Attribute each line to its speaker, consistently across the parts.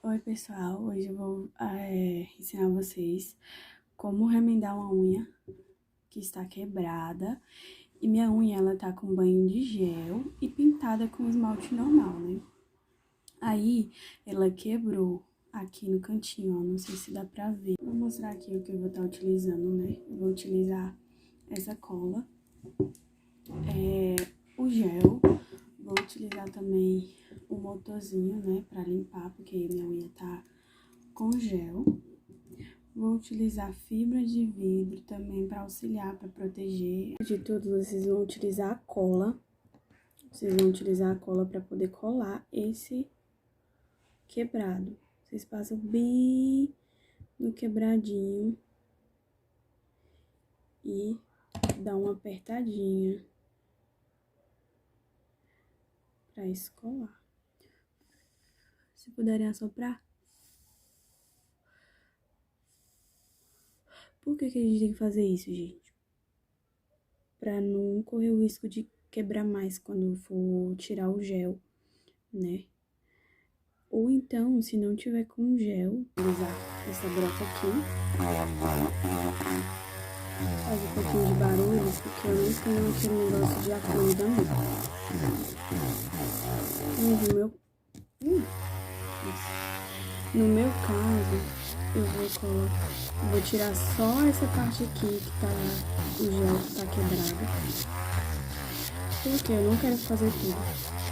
Speaker 1: Oi pessoal, hoje eu vou ensinar vocês como remendar uma unha que está quebrada. E minha unha, ela tá com banho de gel e pintada com esmalte normal, né? Aí, ela quebrou aqui no cantinho, ó, não sei se dá pra ver. Vou mostrar aqui o que eu vou estar utilizando, né? Eu vou utilizar essa cola, o gel, vou utilizar também o motorzinho, né, pra limpar, porque minha unha tá com gel. Vou utilizar fibra de vidro também para auxiliar, para proteger. De tudo, vocês vão utilizar a cola. Vocês vão utilizar a cola para poder colar esse quebrado. Vocês passam bem no quebradinho e dá uma apertadinha para escolar. Se puderem assoprar. Por que a gente tem que fazer isso, gente? Para não correr o risco de quebrar mais quando for tirar o gel, né? Ou então, se não tiver com gel, usar essa broca aqui. Faz um pouquinho de barulho, porque eu não tenho aquele negócio de acrílico também. No meu caso, eu vou tirar só essa parte aqui que tá, o gel que tá quebrado. Porque eu não quero fazer tudo.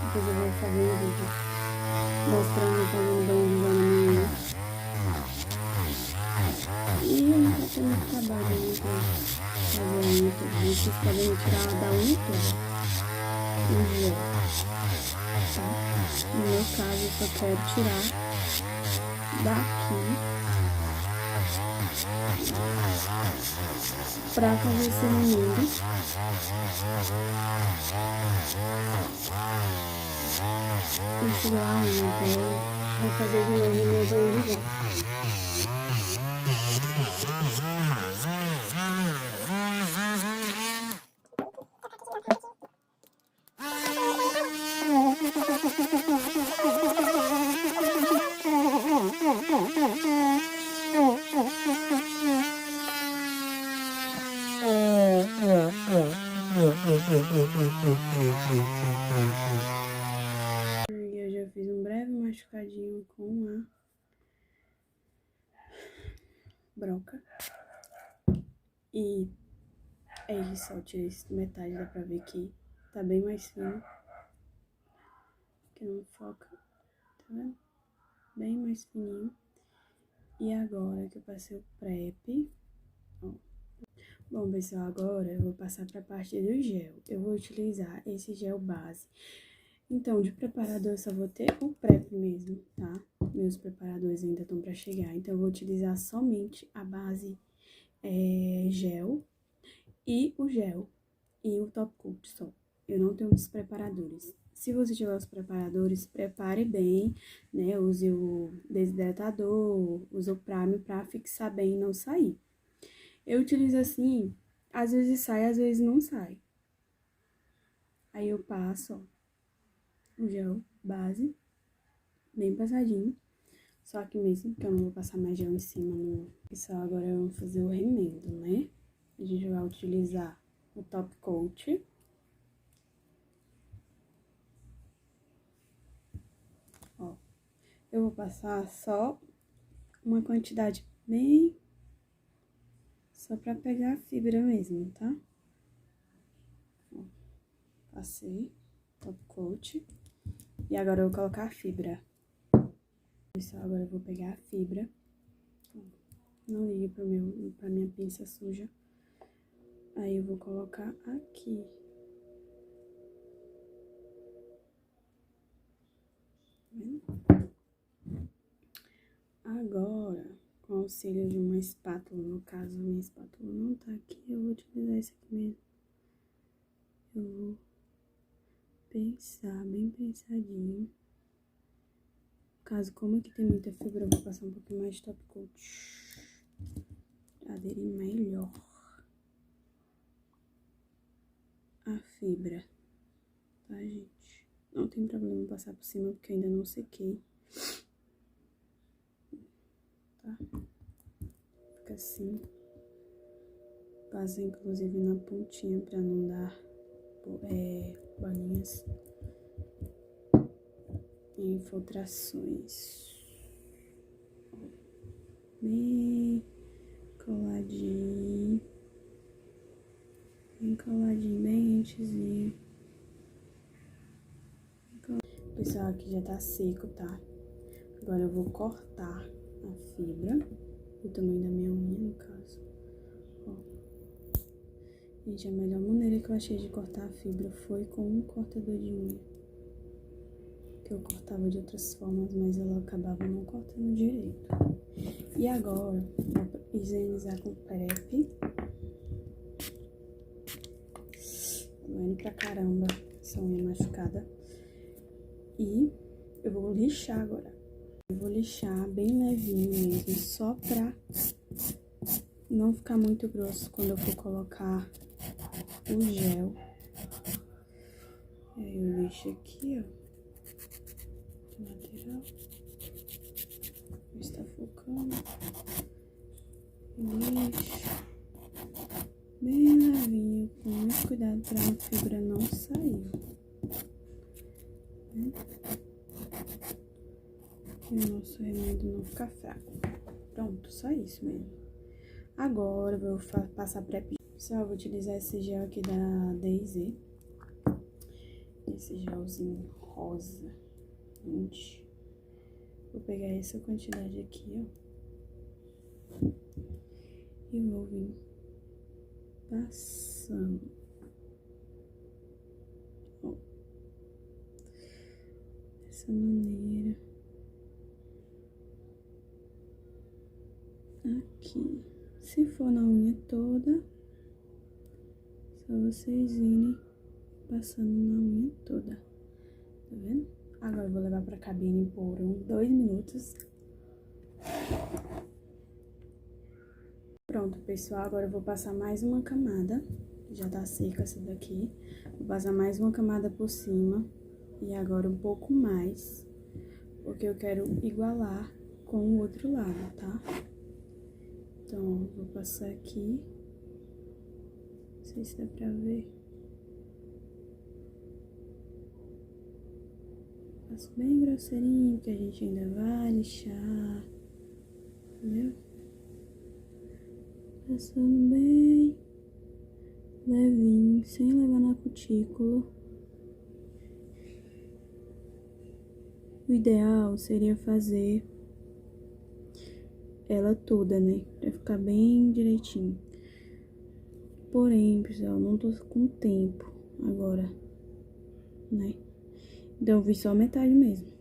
Speaker 1: Depois eu vou fazer um vídeo mostrando fazendo banho de gel na minha unha. E eu não tô tendo muito trabalho, né, pra fazer a unha toda. Vocês podem tirar da unha toda. O gel, tá? No meu caso, eu só quero tirar daqui pra fazer esse remendo. Enxugar a unha, então vou fazer de novo meu banho de gel. E eu já fiz um breve machucadinho com a broca. E é isso, eu tirei metade, dá pra ver que tá bem mais fino. Que não foca, tá vendo? Bem mais fininho. E agora que eu passei o prep, ó. Bom, pessoal, agora eu vou passar pra parte do gel. Eu vou utilizar esse gel base. Então, de preparador eu só vou ter o prep mesmo, tá? Meus preparadores ainda estão pra chegar. Então, eu vou utilizar somente a base gel e o gel e o top coat só. Eu não tenho os preparadores. Se você tiver os preparadores, prepare bem, né? Use o desidratador, use o primer pra fixar bem e não sair. Eu utilizo assim, às vezes sai, às vezes não sai. Aí eu passo, ó, o gel base, bem passadinho. Só que mesmo que eu não vou passar mais gel em cima, no... Pessoal, agora vamos fazer o remendo, né? A gente vai utilizar o top coat. Ó, eu vou passar só uma quantidade bem... Só pra pegar a fibra mesmo, tá? Ó, passei top coat. E agora eu vou colocar a fibra. Pessoal, agora eu vou pegar a fibra. Não ligue pra minha pinça suja. Aí eu vou colocar aqui. Tá vendo? Agora, com o auxílio de uma espátula, no caso a minha espátula não tá aqui, eu vou utilizar esse aqui mesmo. Eu vou pensar, bem pensadinho. No caso, como aqui tem muita fibra, eu vou passar um pouquinho mais de top coat. Pra aderir melhor a fibra, tá, gente? Não tem problema passar por cima, porque eu ainda não sequei. tá? Fica assim. Passa inclusive na pontinha pra não dar bolinhas e infiltrações. Bem coladinho. Bem coladinho, bem rentezinho. Pessoal, aqui já tá seco, tá? Agora eu vou cortar a fibra, o tamanho da minha unha, no caso. Ó. Gente, a melhor maneira que eu achei de cortar a fibra foi com um cortador de unha. Que eu cortava de outras formas, mas ela acabava não cortando direito. E agora, vou higienizar com PrEP. Doendo pra caramba essa unha machucada. E eu vou lixar agora. Eu vou lixar bem levinho mesmo, só pra não ficar muito grosso quando eu for colocar o gel. E aí eu lixo aqui, ó, lateral. Está focando. Lixo. Bem levinho, com muito cuidado pra a fibra não sair. E o nosso remédio não ficar fraco. Pronto, só isso mesmo. Agora eu vou passar PrEP. Pessoal, eu vou utilizar esse gel aqui da Daisy. Esse gelzinho rosa. Gente, vou pegar essa quantidade aqui, ó. E vou vir passando. Ó. Dessa maneira. Aqui. Se for na unha toda, só vocês irem passando na unha toda. Tá vendo? Agora eu vou levar pra cabine por uns 2 minutos. Pronto, pessoal. Agora eu vou passar mais uma camada. Já tá seca essa daqui. Vou passar mais uma camada por cima. E agora um pouco mais. Porque eu quero igualar com o outro lado, tá? Então, vou passar aqui. Não sei se dá pra ver. Passo bem grosseirinho, que a gente ainda vai lixar. Entendeu? Passando bem levinho, sem levar na cutícula. O ideal seria fazer ela toda, né? Pra ficar bem direitinho. Porém, pessoal, não tô com tempo agora, né? Então, eu vi só metade mesmo.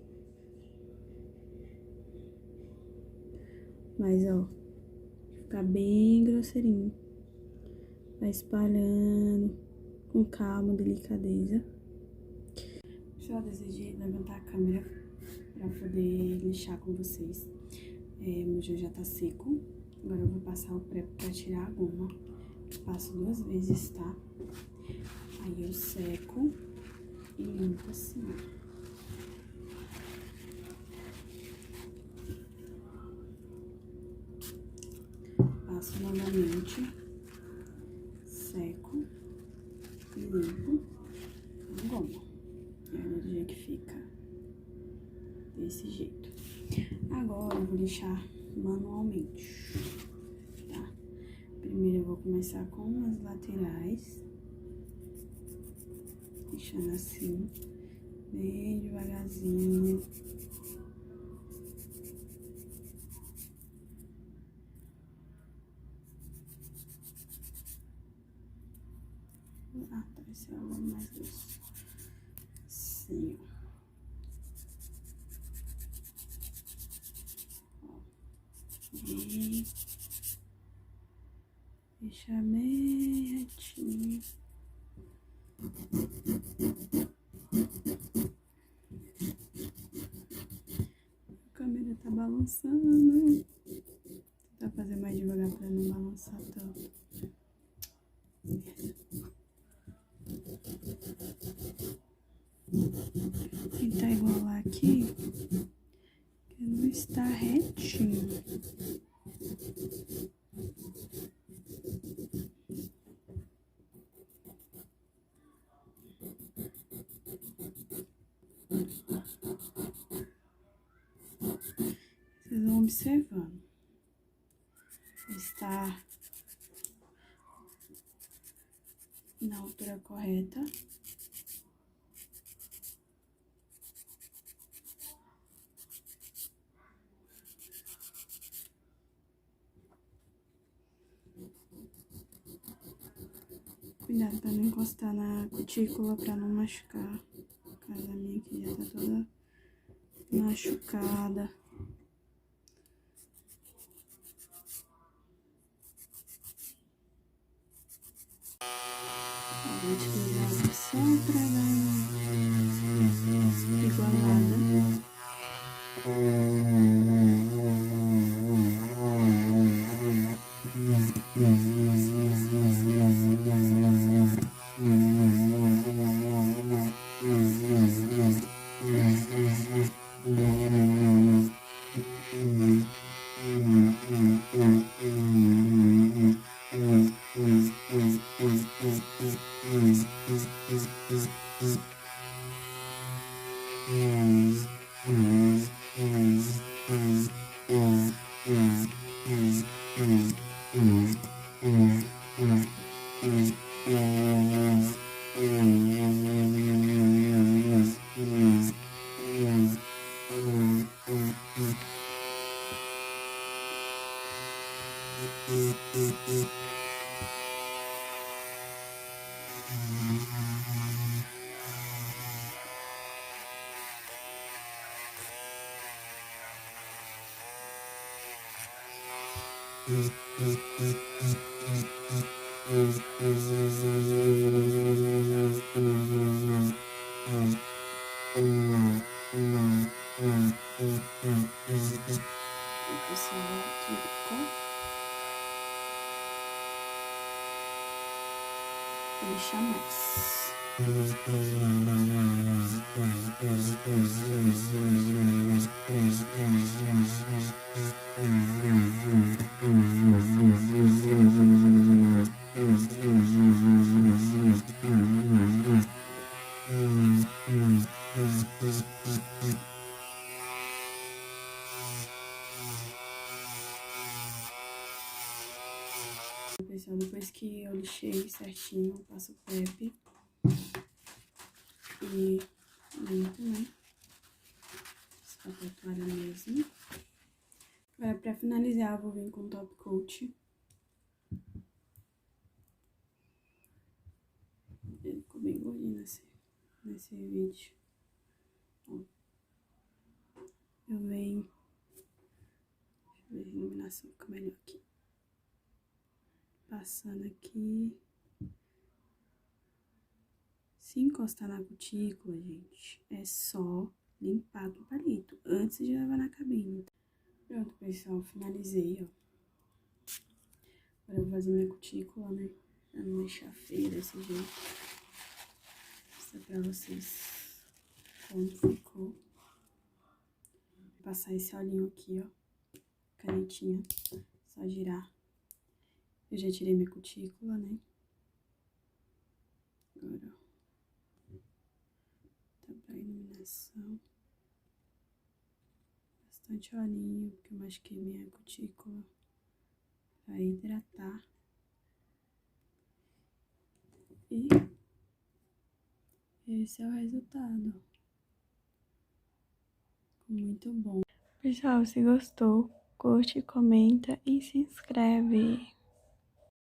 Speaker 1: Mas, ó, ficar bem grosseirinho. Vai espalhando com calma, delicadeza. Pessoal, desejei levantar a câmera pra poder lixar com vocês. Meu gel já tá seco. Agora eu vou passar o PrEP pra tirar a goma. Passo 2 vezes, tá? Aí eu seco e limpo assim. Passo novamente, seco e limpo a goma. E olha do jeito que fica. Desse jeito. Agora eu vou lixar manualmente, tá? Primeiro eu vou começar com as laterais, lixando assim, bem devagarzinho. Ah, tá, esse é o mais grosso. Assim, ó. E deixar bem retinho. A câmera tá balançando. Vou tentar fazer mais devagar pra não balançar tanto. Tentar igualar aqui. não está retinho. Vocês vão observando. Está na altura correta. Cuidado para não encostar na cutícula, para não machucar. A casa minha aqui já tá toda machucada. Vou utilizar só para dar uma igualada. Pessoal, tricô. Vou deixar mais. Pessoal, depois que eu lixei certinho, eu passo o prep e limpo, né? Só com a toalha mesmo. Agora, pra finalizar, eu vou vir com top coat. Ele ficou bem gordinho nesse vídeo. Ó. Eu venho... Deixa eu ver se a iluminação fica melhor aqui. Passando aqui. Se encostar na cutícula, gente, é só limpar com palito antes de levar na cabine. Pronto, pessoal, finalizei, ó. Agora eu vou fazer minha cutícula, né? Pra não deixar feia desse jeito. Vou mostrar pra vocês como ficou. Vou passar esse olhinho aqui, ó. Canetinha. Só girar. Eu já tirei minha cutícula, né? Agora, ó. Tá pra iluminação. Bastante olhinho, porque eu machuquei minha cutícula. Pra hidratar. E esse é o resultado. Muito bom. Pessoal, se gostou, curte, comenta e se inscreve.